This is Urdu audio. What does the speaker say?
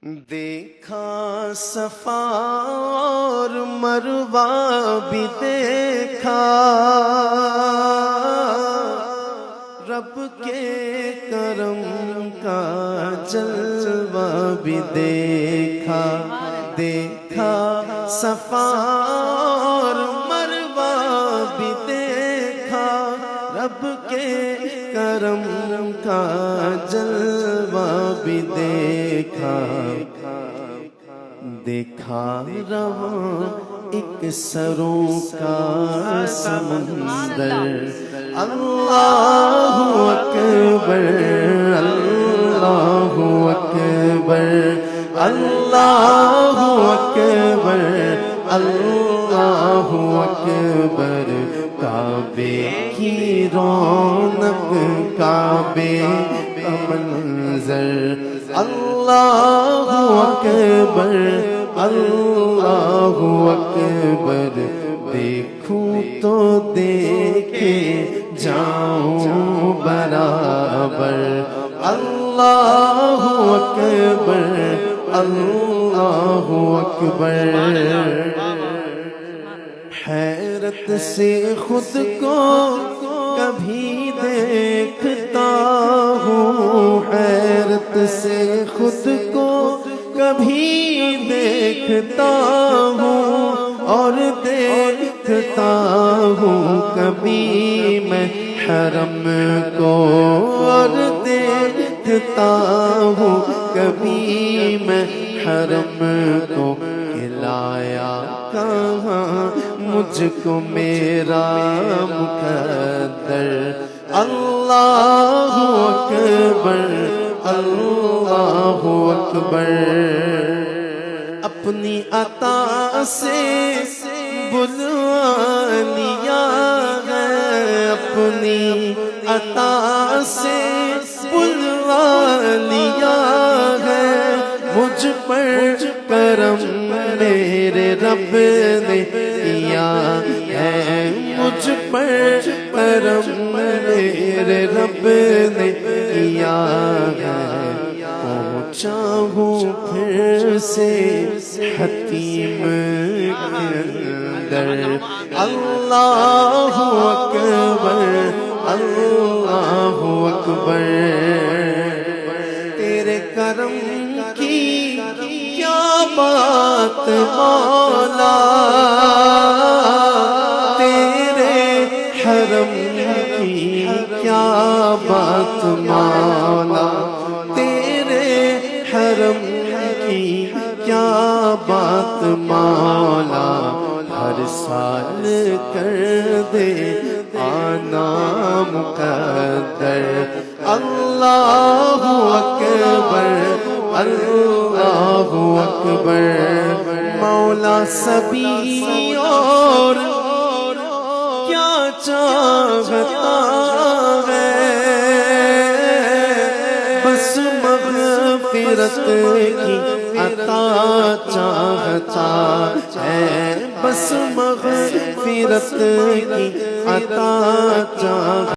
دیکھا صفا اور مروہ بھی دیکھا، رب کے کرم کا جلوہ بھی دیکھا۔ دیکھا صفا اور مروہ بھی دیکھا، رب کے کرم کا جلوہ بھی دیکھا۔ دیکھا رواں ایک سروں کا سمندر، اللہ اکبر اللہ اکبر اللہ اکبر اللہ اکبر۔ کعبے کی رونق کعبے کا منظر، اللہ اکبر اللہ اکبر۔ دیکھوں تو دیکھے جاؤں برابر، اللہ اکبر اللہ اکبر۔ حیرت سے خود کو کبھی دیکھتا ہوں، حیرت سے خود کو کبھی دیکھتا ہوں، اور دیکھتا ہوں کبھی میں حرم کو، اور دیکھتا ہوں کبھی میں حرم کو۔ کہ لایا کہاں مجھ کو میرا مقدر، اللہ اکبر اللہ اکبر۔ اپنی عطا سے بلوا لیا ہے، اپنی عطا سے بلوا لیا ہے، مجھ پر کرم میرے رب نے کیا ہے، مجھ پر کرم میرے رب نے کیا ہے۔ پہنچا ہوں پھر سے حتیم کے اندر، اللہ اکبر اللہ اکبر۔ تیرے کرم کی کیا بات مولا، تیرے حرم کی کیا بات مولا، تیرے حرم کی کیا بات مولا۔ ہر سال کر دے آنا مقدر، اللہ اکبر اللہ اکبر۔ مولا سبھی اور کیا چاہتا ہے، بس مغفرت کی عطا چاہتا ہے، بس مغفرت کی عطا چاہتا